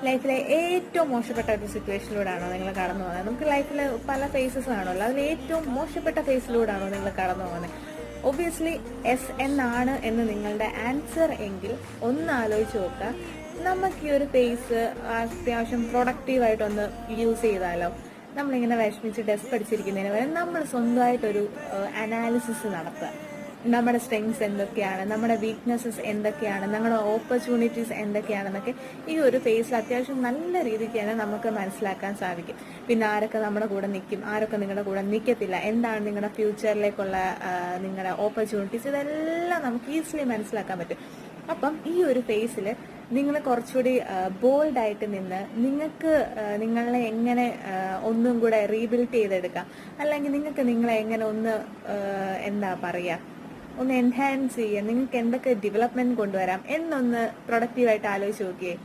ലൈഫിലെ ഏറ്റവും മോശപ്പെട്ട ഒരു സിറ്റുവേഷനിലൂടെയാണോ നിങ്ങൾ കടന്നു പോകുന്നത്? നമുക്ക് ലൈഫിൽ പല ഫേസസ് ആണല്ലോ, അതിൽ ഏറ്റവും മോശപ്പെട്ട ഫേസിലൂടെയാണോ നിങ്ങൾ കടന്നു പോകുന്നത്? ഒബ്വിയസ്ലി എസ് എന്നാണ് എന്ന് നിങ്ങളുടെ ആൻസർ എങ്കിൽ ഒന്ന് ആലോചിച്ച് നോക്കുക. നമുക്ക് ഈ ഒരു ഫേസ് അത്യാവശ്യം പ്രൊഡക്റ്റീവായിട്ടൊന്ന് യൂസ് ചെയ്താലോ? നമ്മളിങ്ങനെ വിഷമിച്ച് ഡെസ്ക് അടിച്ചിരിക്കുന്നതിന് പകരം നമ്മൾ സ്വന്തമായിട്ടൊരു അനാലിസിസ് നടത്തുക. നമ്മുടെ സ്ട്രെങ്സ് എന്തൊക്കെയാണ്, നമ്മുടെ വീക്ക്നെസ്സസ് എന്തൊക്കെയാണ്, നമ്മുടെ ഓപ്പർച്യൂണിറ്റീസ് എന്തൊക്കെയാണെന്നൊക്കെ ഈ ഒരു ഫേസിൽ അത്യാവശ്യം നല്ല രീതിക്ക് തന്നെ നമുക്ക് മനസ്സിലാക്കാൻ സാധിക്കും. പിന്നെ ആരൊക്കെ നമ്മുടെ കൂടെ നിൽക്കും, ആരൊക്കെ നിങ്ങളുടെ കൂടെ നിൽക്കത്തില്ല, എന്താണ് നിങ്ങളുടെ ഫ്യൂച്ചറിലേക്കുള്ള നിങ്ങളുടെ ഓപ്പർച്യൂണിറ്റീസ്, ഇതെല്ലാം നമുക്ക് ഈസിലി മനസ്സിലാക്കാൻ പറ്റും. അപ്പം ഈ ഒരു ഫേസിൽ നിങ്ങൾ കുറച്ചുകൂടി ബോൾഡായിട്ട് നിന്ന് നിങ്ങൾക്ക് നിങ്ങളെ എങ്ങനെ ഒന്നും കൂടെ റീബിൽഡ് ചെയ്തെടുക്കാം, അല്ലെങ്കിൽ നിങ്ങൾക്ക് നിങ്ങളെ എങ്ങനെ ഒന്ന് എന്താ പറയുക, ഒന്ന് എൻഹാൻസ് ചെയ്യാം, നിങ്ങൾക്ക് എന്തൊക്കെ ഡെവലപ്മെന്റ് കൊണ്ടുവരാം എന്നൊന്ന് പ്രൊഡക്റ്റീവായിട്ട് ആലോചിച്ച് നോക്കിയേ.